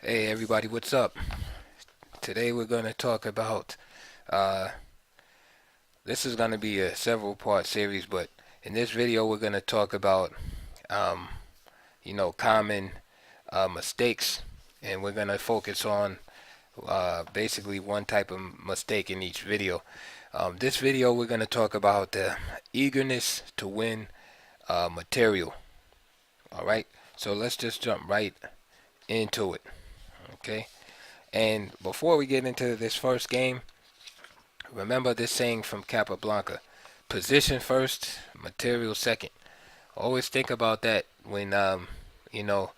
Hey everybody, what's up? Today we're going to talk about uh, this is going to be a several part series, but in this video we're going to talk about um, common mistakes, and we're going to focus on basically one type of mistake in each video. This video we're going to talk about the eagerness to win material. All right, so let's just jump right into it. Okay, and before we get into this first game, remember this saying from Capablanca: position first, material second. Always think about that when you know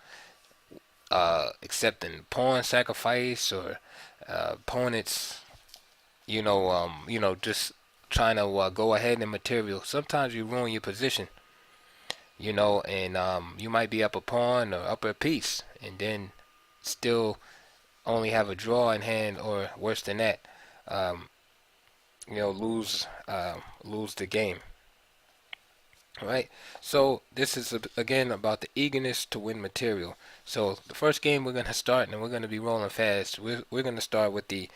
accepting pawn sacrifice or opponents, just trying to go ahead in material. Sometimes you ruin your position, and you might be up a pawn or up a piece, and then still only have a draw in hand, or worse than that, um, lose the game. Right. So this is again about the eagerness to win material. So the first game we're gonna start, and we're gonna be rolling fast. We're gonna start with the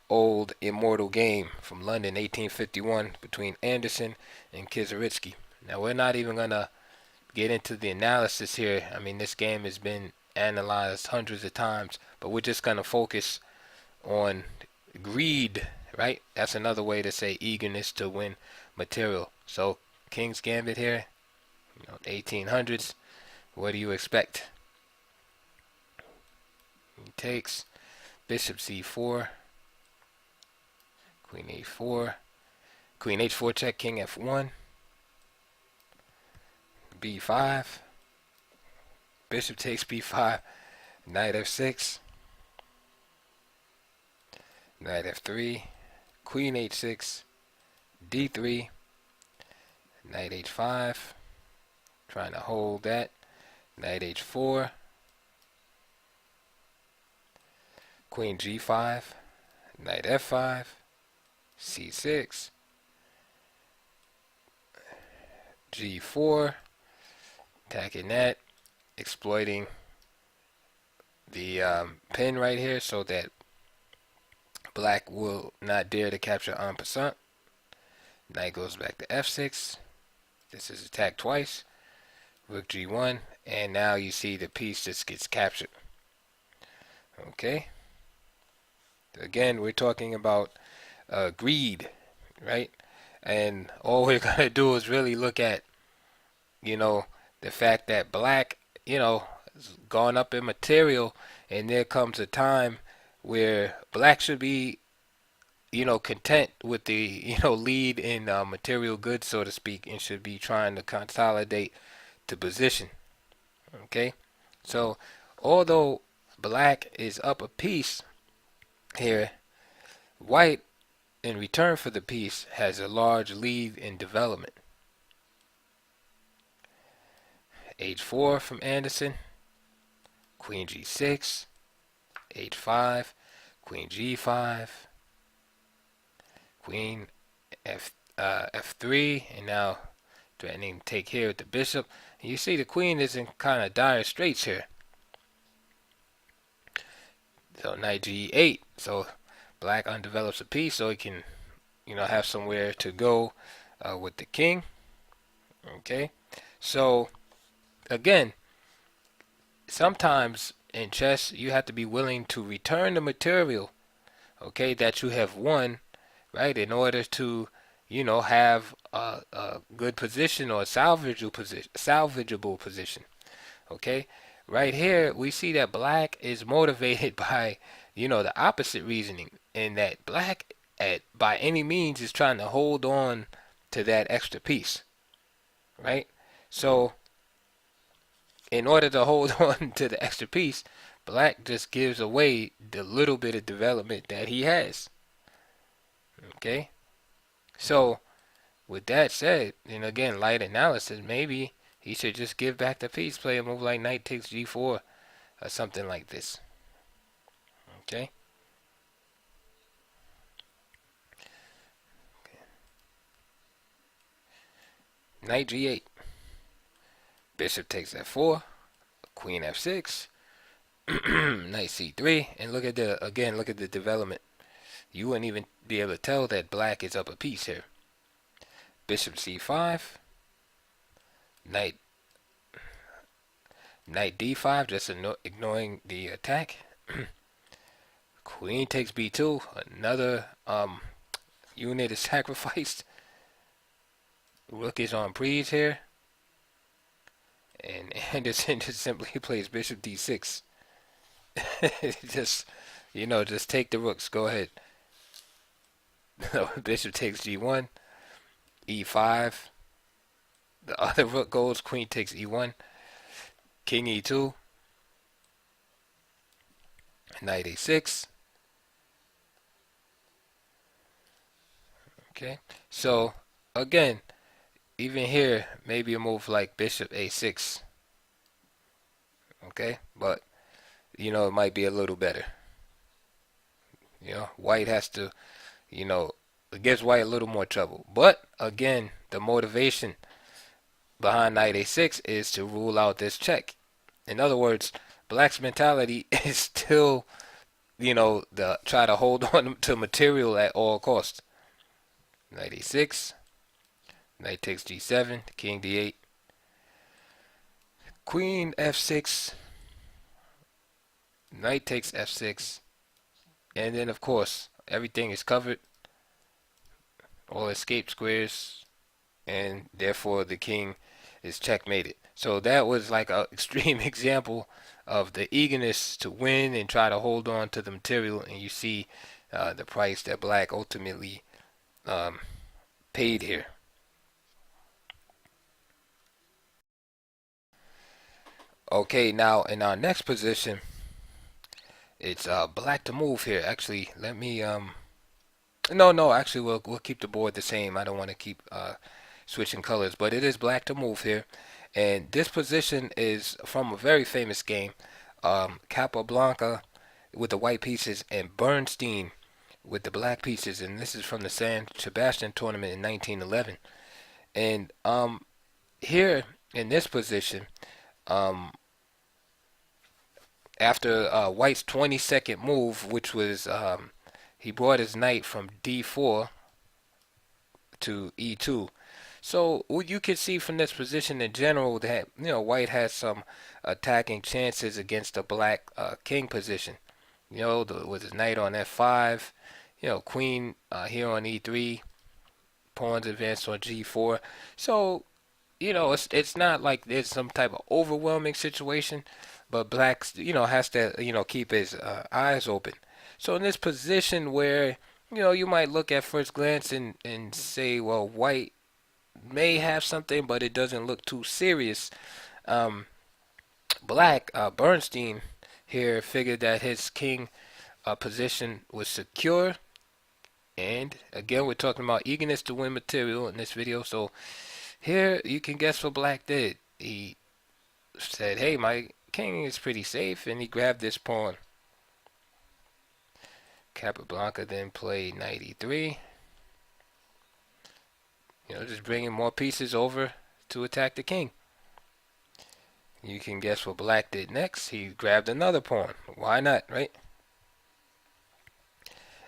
old immortal game from London, 1851, between Anderson and Kizaritsky. Now we're not even gonna get into the analysis here. I mean, this game has been analyzed hundreds of times, but we're just gonna focus on greed. Right. That's another way to say eagerness to win material. So King's Gambit here, 1800s. What do you expect? He takes bishop c4, queen a4, queen h4 check, king f1, b5, bishop takes b5, knight f6, knight f3, queen h6, d3, knight h5, trying to hold that, knight h4, queen g5, knight f5, c6, g4, attacking that, exploiting the pin right here so that black will not dare to capture en passant. Knight goes back to f6. This is attacked twice. Rook g1, and now you see the piece just gets captured. Okay. Again, we're talking about greed, right? And all we're gonna do is really look at, the fact that black, has gone up in material, and there comes a time where black should be, content with the, lead in material goods, so to speak, and should be trying to consolidate to position. Okay, so although black is up a piece here, white, in return for the piece, has a large lead in development. H4 from Anderson, queen g6, h5, queen g5, queen f3, and now threatening to take here with the bishop. And you see the queen is in kind of dire straits here. So knight g8. So black undevelops a piece so he can, have somewhere to go with the king. Okay. So again, sometimes in chess you have to be willing to return the material, okay, that you have won, right, in order to, have a good position or a salvageable position. Okay, right here we see that black is motivated by, the opposite reasoning, and that black at by any means is trying to hold on to that extra piece, right? So in order to hold on to the extra piece, black just gives away the little bit of development that he has. Okay, so with that said, and again, light analysis, maybe he should just give back the piece, play a move like knight takes g4 or something like this. Okay. Knight g8. Bishop takes f4. Queen f6. Knight c3, and look at the again. Look at the development. You wouldn't even be able to tell that black is up a piece here. Bishop c5, knight knight d5, just ignoring the attack. Queen takes b2, another unit is sacrificed. Rook is on prise here, and Anderson just simply plays bishop d6. Just, just take the rooks. Go ahead. Bishop takes g1, e5. The other rook goes. Queen takes e1, king e2, knight a6. Okay, so again, even here, maybe a move like bishop a6. Okay, but it might be a little better. White has to, it gives white a little more trouble. But again, the motivation behind knight a6 is to rule out this check. In other words, black's mentality is still, the try to hold on to material at all costs. Knight a6, knight takes g7, king d8, queen f6, knight takes f6, and then of course everything is covered, all escape squares, and therefore the king is checkmated. So that was like an extreme example of the eagerness to win and try to hold on to the material, and you see the price that black ultimately paid here. Okay, now in our next position, it's black to move here. Actually, let me no, actually we'll keep the board the same. I don't want to keep switching colors, but it is black to move here. And this position is from a very famous game, Capablanca with the white pieces and Bernstein with the black pieces, and this is from the San Sebastian tournament in 1911. And here in this position, after White's 22nd move, which was he brought his knight from d4 to e2. So what you can see from this position in general that White has some attacking chances against the black king position. With his knight on f5, queen here on e3, pawns advanced on g4. So it's not like there's some type of overwhelming situation, but black has to keep his eyes open. So in this position where you might look at first glance and say, well, white may have something, but it doesn't look too serious. Black Bernstein here figured that his king position was secure, and again we're talking about eagerness to win material in this video. So here you can guess what black did. He said, hey, my king is pretty safe, and he grabbed this pawn. Capablanca then played knight e3. Just bringing more pieces over to attack the king. You can guess what black did next. He grabbed another pawn. Why not, right?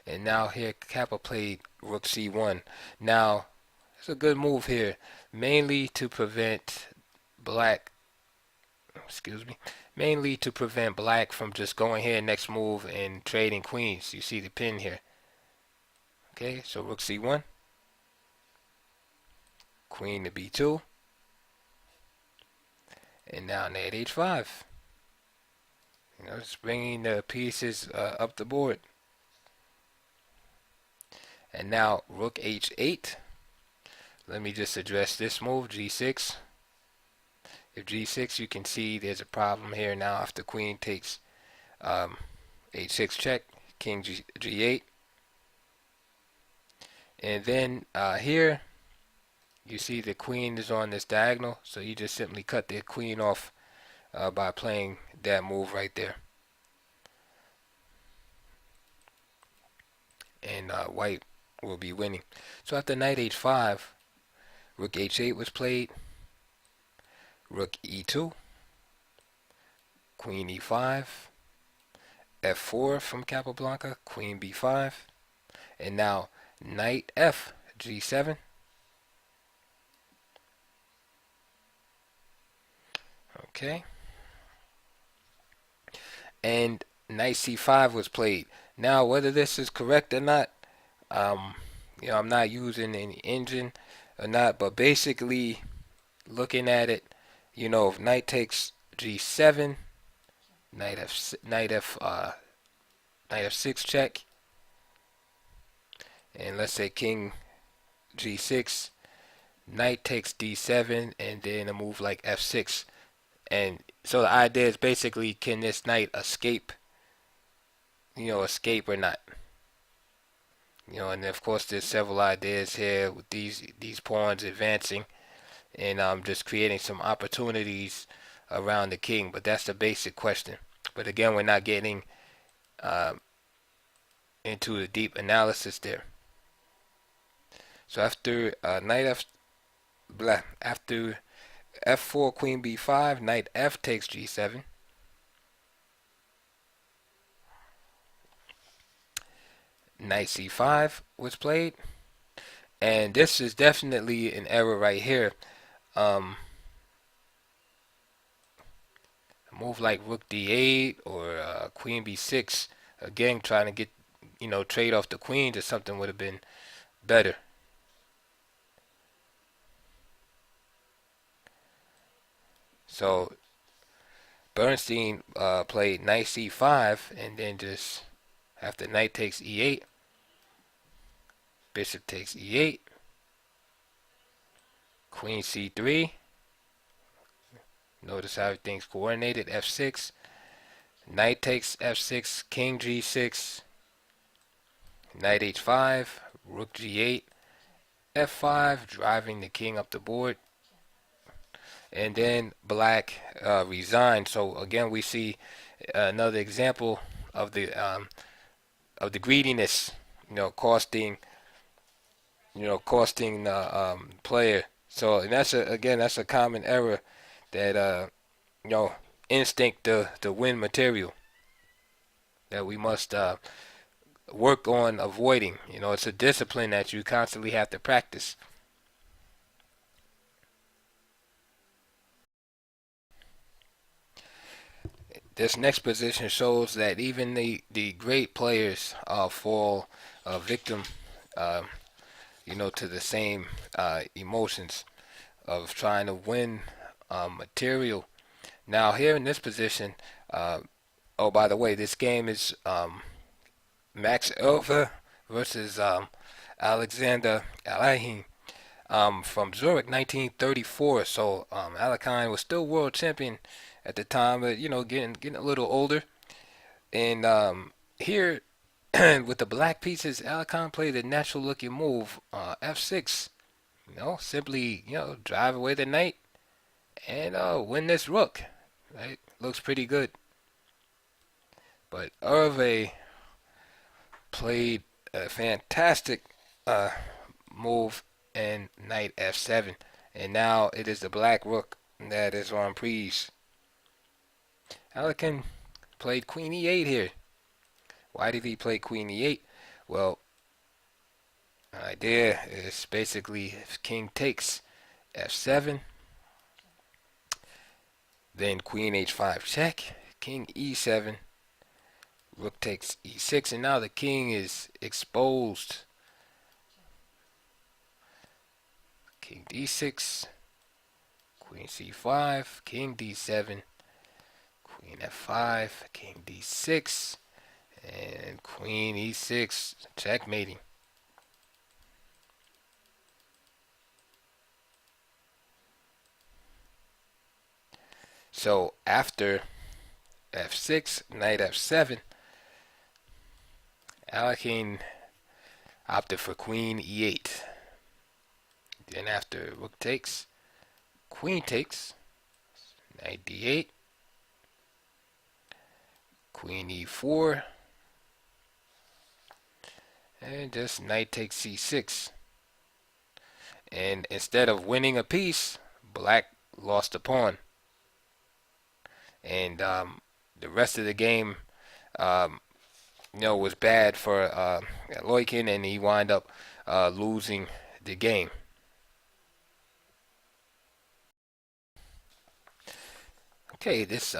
And now here Kappa played rook c1. Now, it's a good move here, mainly to prevent black, mainly to prevent black from just going here next move and trading queens. You see the pin here. Okay, so rook c1, queen to b2, and now knight h5. Just bringing the pieces up the board. And now rook h8. Let me just address this move, g6. If g6, you can see there's a problem here now after queen takes h6 check, king g8. And then here, you see the queen is on this diagonal, so you just simply cut the queen off by playing that move right there. And white will be winning. So after knight h5, rook h8 was played, rook e2, queen e5, f4 from Capablanca, queen b5, and now knight f g7. Okay, and knight c5 was played. Now, whether this is correct or not, um, I'm not using any engine or not, but basically looking at it, if knight takes g7, knight f6 check, and let's say king g6, knight takes d7, and then a move like f6. And so the idea is basically, can this knight escape or not? And of course there's several ideas here with these pawns advancing and just creating some opportunities around the king. But that's the basic question. But again, we're not getting um, into the deep analysis there. So after after f4 queen b5, knight f takes g7. Knight c5 was played, and this is definitely an error right here. A move like rook d8 or queen b6, again trying to get trade off the queen to something would have been better. So Bernstein played knight c5, and then just after knight takes e8, bishop takes e8, queen c3. Notice how everything's coordinated. f6, knight takes f6, king g6, knight h5, rook g8, f5, driving the king up the board. And then black resigned. So again, we see another example of the greediness, costing the player. So, and that's a common error that instinct to win material that we must work on avoiding. It's a discipline that you constantly have to practice. This next position shows that even the great players fall victim, uh, to the same emotions of trying to win material. Now here in this position, oh, by the way, this game is Max Elver versus Alexander Alain from Zurich, 1934. So Alekhine was still world champion at the time, but getting a little older. And here with the black pieces, Alekhine played a natural looking move, f6. Simply drive away the knight and win this rook. Right, looks pretty good. But Hervé played a fantastic uh, move and knight f7, and now it is the black rook that is on prise. Alekhine played queen e8 here. Why did he play queen e8? Well, the idea is basically if king takes f7, then queen h5 check, king e7, rook takes e6, and now the king is exposed. King d6, queen c5, king d7, queen f5, king d6, and queen e6, checkmating. So after f6, knight f7, Alekhine opted for queen e8. Then after rook takes, queen takes, knight d8, queen e4, and just knight takes c6. And instead of winning a piece, black lost a pawn. And the rest of the game, um, was bad for Loikin, and he wound up losing the game. Okay, this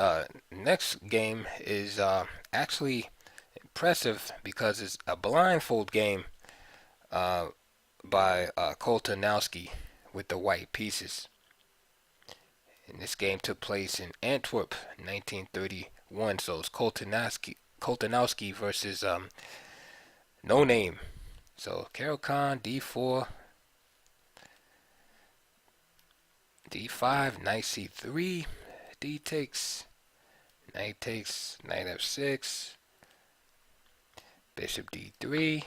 next game is actually impressive because it's a blindfold game uh, by Koltanowski with the white pieces. And this game took place in Antwerp, 1931. So it's Koltanowski versus No Name. So Carol Khan, D4, D5, knight C3, D takes, knight F6, bishop D3.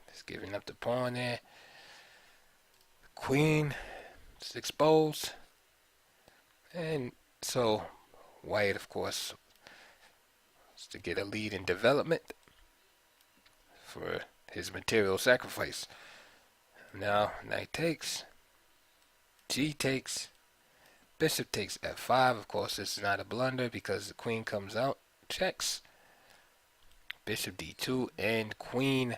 It's giving up the pawn there. Queen, it's exposed. And so white, of course, is to get a lead in development for his material sacrifice. Now, knight takes, G takes, bishop takes F5. Of course, this is not a blunder because the queen comes out, checks. Bishop D2 and queen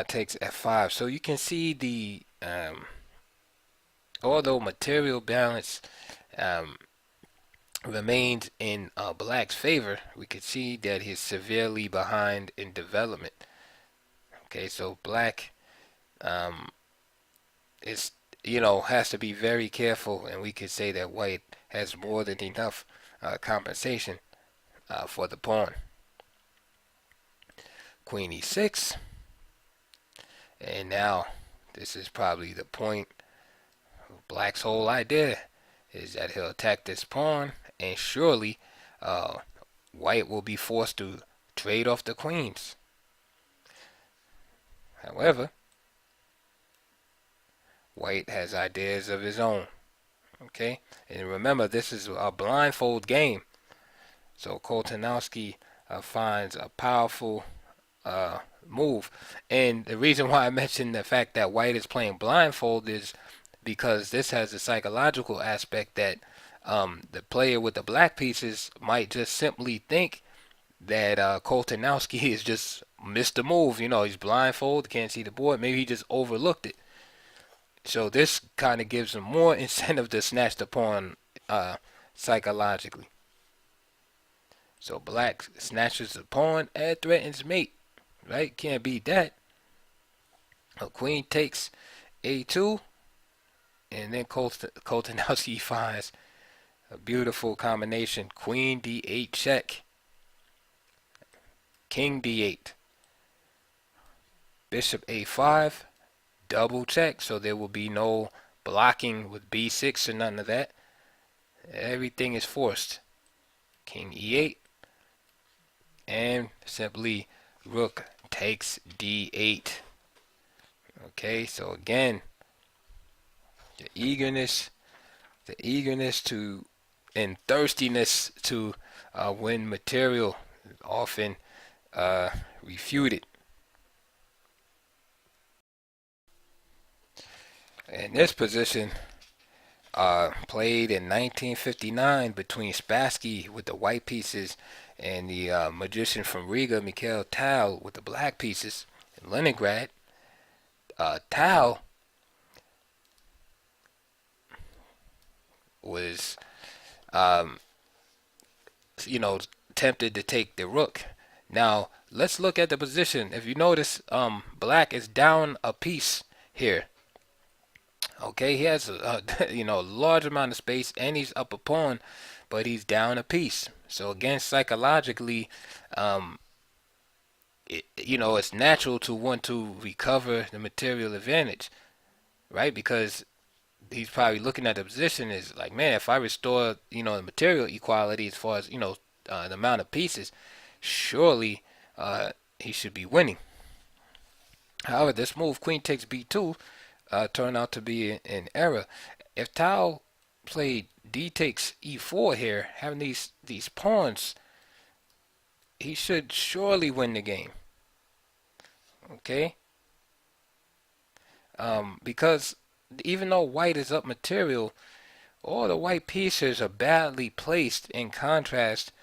takes F5. So you can see the although material balance remains in black's favor, we can see that he's severely behind in development. Okay, so black is has to be very careful, and we could say that white has more than enough compensation for the pawn. Queen E6, and now this is probably the point. Black's whole idea is that he'll attack this pawn, and surely white will be forced to trade off the queens. However, white has ideas of his own. Okay, and remember, this is a blindfold game. So Koltanowski finds a powerful move, and the reason why I mentioned the fact that white is playing blindfold is because this has a psychological aspect that the player with the black pieces might just simply think that Koltanowski is just missed the move. He's blindfolded, can't see the board. Maybe he just overlooked it. So this kind of gives him more incentive to snatch the pawn psychologically. So black snatches the pawn and threatens mate. Right? Can't beat that. A queen takes A2, and then Koltanowski finds a beautiful combination. Queen D8 check. King D8. Bishop A5. Double check, so there will be no blocking with B6 or none of that. Everything is forced. King E8. And simply rook takes D8. Okay, so again, the eagerness to and thirstiness to win material is often refuted. In this position, played in 1959 between Spassky with the white pieces and the magician from Riga, Mikhail Tal, with the black pieces in Leningrad. Tal was, tempted to take the rook. Now, let's look at the position. If you notice, black is down a piece here. Okay, he has a large amount of space, and he's up a pawn, but he's down a piece. So again, psychologically, it's natural to want to recover the material advantage, right? Because he's probably looking at the position as like, man, if I restore, the material equality as far as the amount of pieces, surely he should be winning. However, this move, queen takes b2, turned out to be an error. If Tao played d takes e4 here, having these pawns, he should surely win the game. Okay? Because even though white is up material, all the white pieces are badly placed in contrast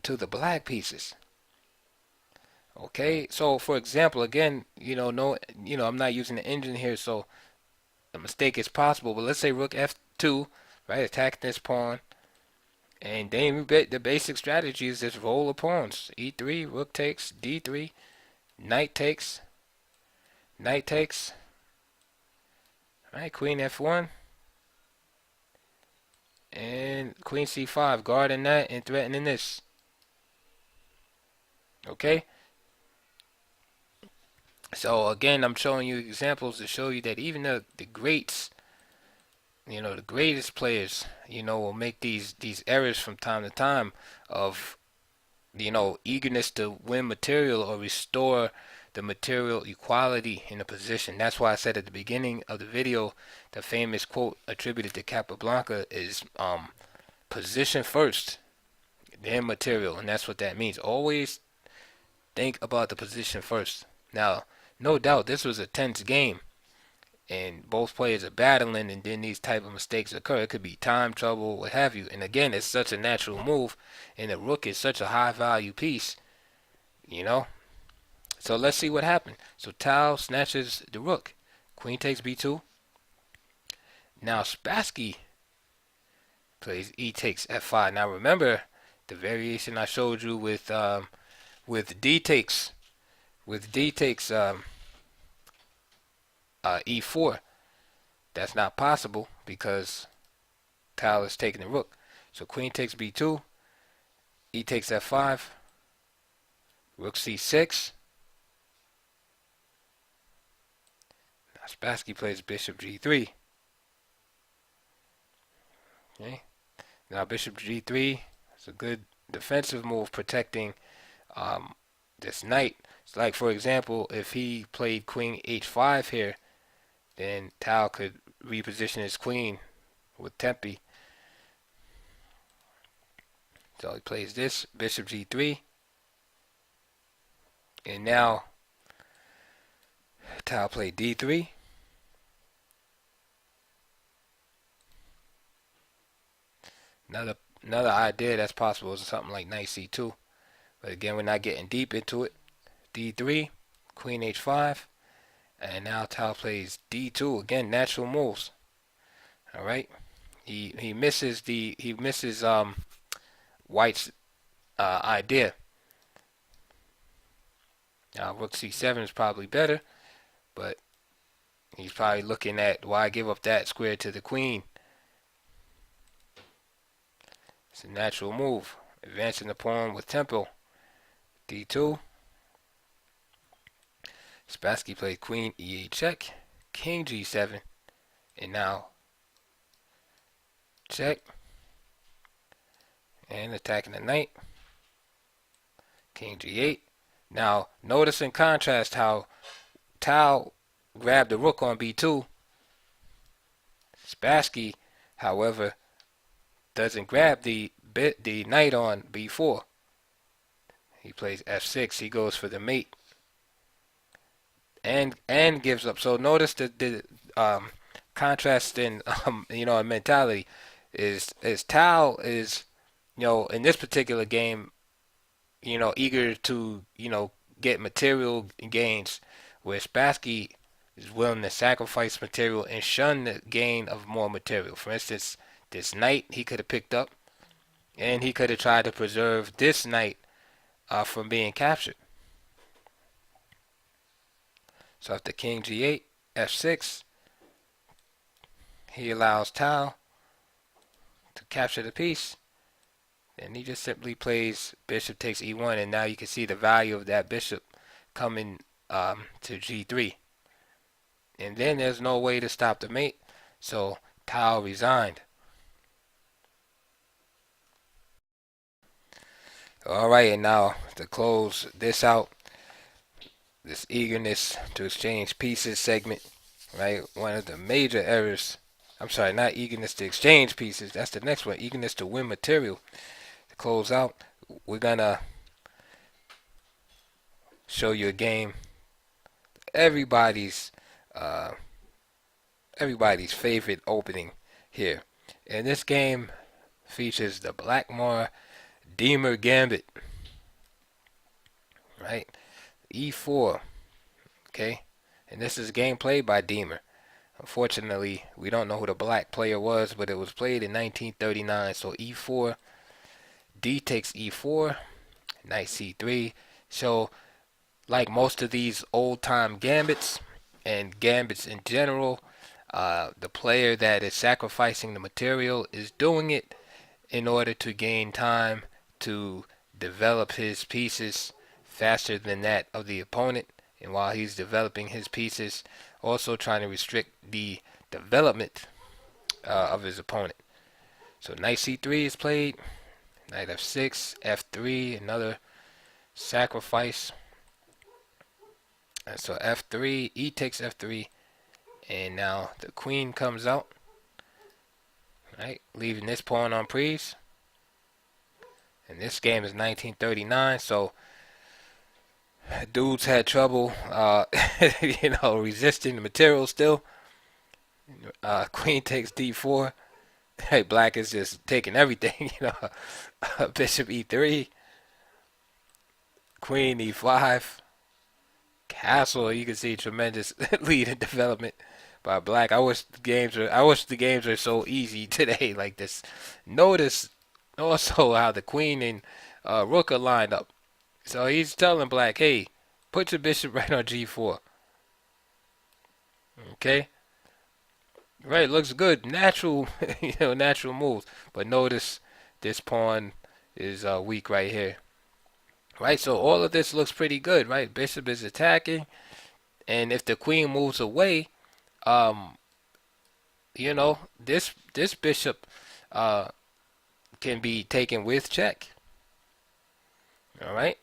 to the black pieces. Okay, so for example, again, no, I'm not using the engine here, so a mistake is possible. But let's say rook f2, right, attacking this pawn, and then the basic strategy is just roll the pawns. E3, rook takes, d3, knight takes, knight takes, right, queen f1, and queen c5, guarding that and threatening this. Okay, so again, I'm showing you examples to show you that even the greats, the greatest players, will make these errors from time to time of, eagerness to win material or restore the material equality in a position. That's why I said at the beginning of the video, the famous quote attributed to Capablanca is position first, then material, and that's what that means. Always think about the position first. Now, no doubt this was a tense game, and both players are battling, and then these type of mistakes occur. It could be time, trouble, what have you. And again, it's such a natural move, and the rook is such a high value piece, you know. So let's see what happened. So Tao snatches the rook. Queen takes b2. Now Spassky plays e takes f5. Now remember the variation I showed you with d takes e4. That's not possible because Tao is taking the rook. So queen takes b2, e takes f5, rook c6. Now Spassky plays bishop g3. Okay. Now bishop g3 is a good defensive move, protecting this knight. It's like, for example, if he played queen h5 here, then Tao could reposition his queen with Tempe. So he plays this, bishop g3. And now Tao played d3. Another idea that's possible is something like knight c2. But again, we're not getting deep into it. d3, queen h5. And now Tao plays d2. Again, natural moves. All right. He misses White's idea. Now rook c7 is probably better, but he's probably looking at why give up that square to the queen. It's a natural move. Advancing the pawn with tempo. d2. Spassky played queen e8 check, king g7, and now check, and attacking the knight, king g8. Now notice in contrast how Tao grabbed the rook on b2. Spassky, however, doesn't grab the knight on b4. He plays f6. He goes for the mate, and gives up. So notice the contrast in in mentality is Tao is in this particular game eager to get material gains, where Spassky is willing to sacrifice material and shun the gain of more material. For instance, this knight he could have picked up, and he could have tried to preserve this knight from being captured. So after king g8, f6, he allows Tao to capture the piece. And he just simply plays bishop takes e1, and now you can see the value of that bishop coming to g3. And then there's no way to stop the mate, so Tao resigned. Alright, and now to close this out, this eagerness to exchange pieces segment, right? One of the major errors, I'm sorry, not eagerness to exchange pieces, that's the next one, eagerness to win material. To close out, we're gonna show you a game, everybody's favorite opening here. And this game features the Blackmore Deemer Gambit, right? E4, okay? And this is gameplay by Deemer. Unfortunately, we don't know who the black player was, but it was played in 1939. So E4, D takes E4, knight C3. So, like most of these old-time gambits and gambits in general, the player that is sacrificing the material is doing it in order to gain time to develop his pieces faster than that of the opponent. And while he's developing his pieces, also trying to restrict the development of his opponent. So knight c3 is played, knight f6, f3, another sacrifice. And so f3, e takes f3, and now the queen comes out, right, leaving this pawn on prise. And this game is 1939, so dudes had trouble, resisting the material still. Queen takes d4. Hey, black is just taking everything, Bishop e3, queen e5, castle. You can see tremendous lead in development by black. I wish the games were so easy today like this. Notice also how the queen and rook are lined up. So he's telling black, hey, put your bishop right on g4. Okay? Right, looks good. Natural, natural moves. But notice this pawn is weak right here. Right, so all of this looks pretty good, right? Bishop is attacking. And if the queen moves away, um, this bishop can be taken with check. All right?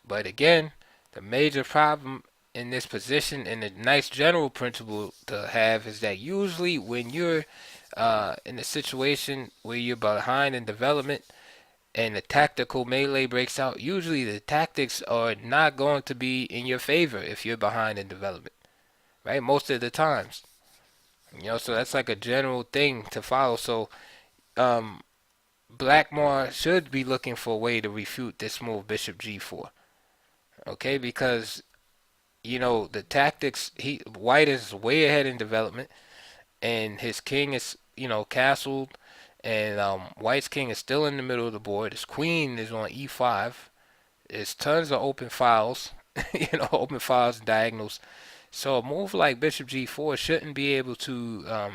But again, the major problem in this position, and a nice general principle to have, is that usually when you're in a situation where you're behind in development and the tactical melee breaks out, usually the tactics are not going to be in your favor if you're behind in development, right? Most of the times, so that's like a general thing to follow. So Blackmore should be looking for a way to refute this move, bishop g4, okay? Because the tactics, white is way ahead in development, and his king is, castled, and white's king is still in the middle of the board. His queen is on e5. There's tons of open files, open files and diagonals. So a move like bishop g4 shouldn't be able to,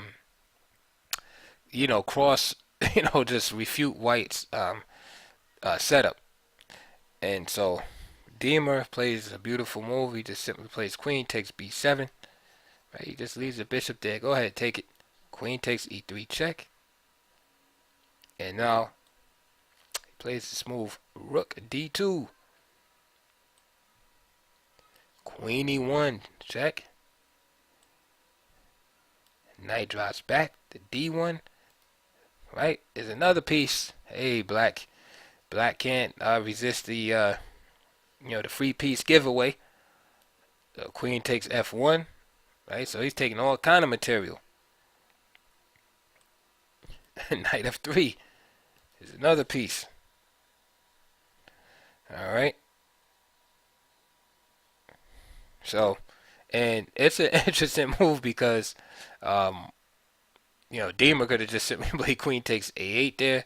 cross, just refute white's setup. And so Deemer plays a beautiful move. He just simply plays queen takes b7. Right, he just leaves the bishop there. Go ahead, take it. Queen takes e3 check. And now he plays this move, rook d2. Queen e1 check. Knight drops back to d1. Right, is another piece. Hey, black can't resist the the free piece giveaway. So queen takes f1. Right, so he's taking all kind of material. Knight f3 is another piece. All right. So, and it's an interesting move because, Deemer could have just simply played queen takes a8 there,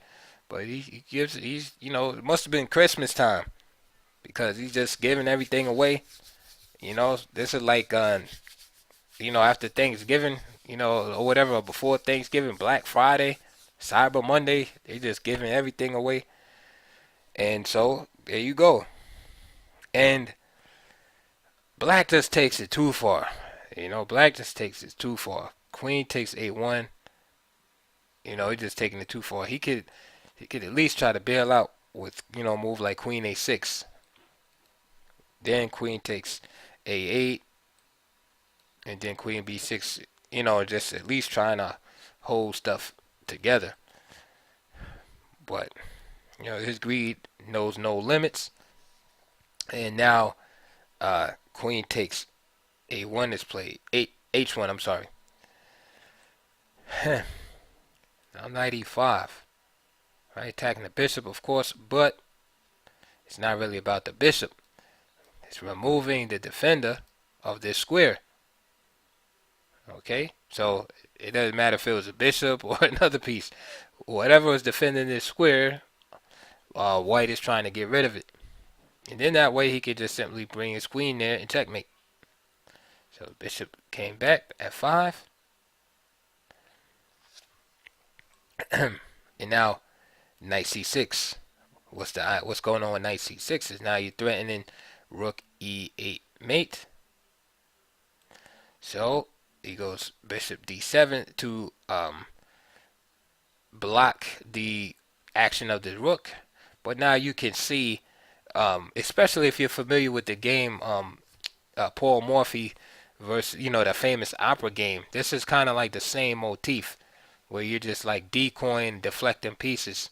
but it must have been Christmas time because he's just giving everything away. This is like, after Thanksgiving, or whatever, or before Thanksgiving, Black Friday, Cyber Monday, they just giving everything away. And so, there you go. And black just takes it too far. Black just takes it too far. Queen takes a1. He's just taking it too far. He could at least try to bail out with, a move like queen a6. Then queen takes a8. And then queen b6, just at least trying to hold stuff together. But, his greed knows no limits. And now queen takes a1 is played. H1, I'm sorry. Now knight e5. right? Attacking the bishop, of course, but it's not really about the bishop. It's removing the defender of this square. Okay, so it doesn't matter if it was a bishop or another piece. Whatever is defending this square, white is trying to get rid of it. And then that way he could just simply bring his queen there and checkmate. So bishop came back at 5. And now knight c6. What's going on with knight c6 is now you're threatening rook e8 mate. So he goes bishop d7 to block the action of the rook. But now you can see, especially if you're familiar with the game Paul Morphy versus, the famous opera game. This is kind of like the same motif where you're just like decoying, deflecting pieces.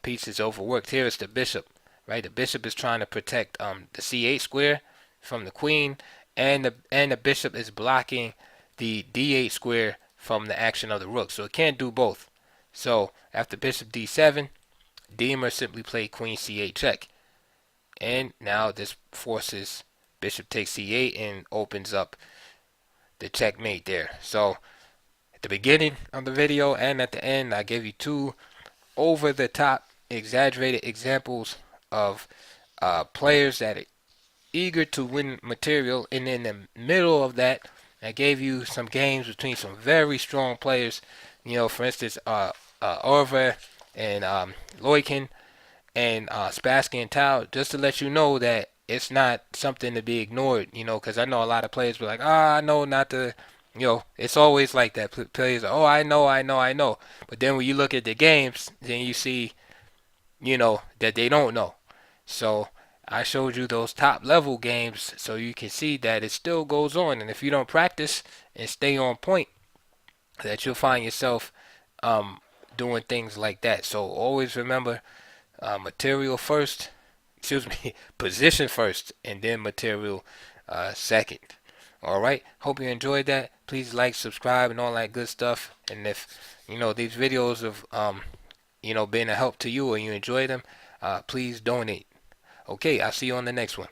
Pieces overworked. Here is the bishop, right? The bishop is trying to protect the c8 square from the queen, and the bishop is blocking the d8 square from the action of the rook. So it can't do both. So after bishop d7, Deemer simply played queen c8 check, and now this forces bishop takes c8 and opens up the checkmate there. So at the beginning of the video and at the end, I gave you two over the top exaggerated examples of players that are eager to win material, and in the middle of that I gave you some games between some very strong players. For instance, Orver and Loikin and Spassky and Tao, just to let you know that it's not something to be ignored, because I know a lot of players be like, I know not to, it's always like that. Players are, I know. But then when you look at the games, then you see, that they don't know. So I showed you those top level games so you can see that it still goes on. And if you don't practice and stay on point, that you'll find yourself doing things like that. So always remember, material first, position first, and then material second. Alright, hope you enjoyed that. Please like, subscribe, and all that good stuff. And if these videos have been a help to you or you enjoy them, please donate. Okay, I'll see you on the next one.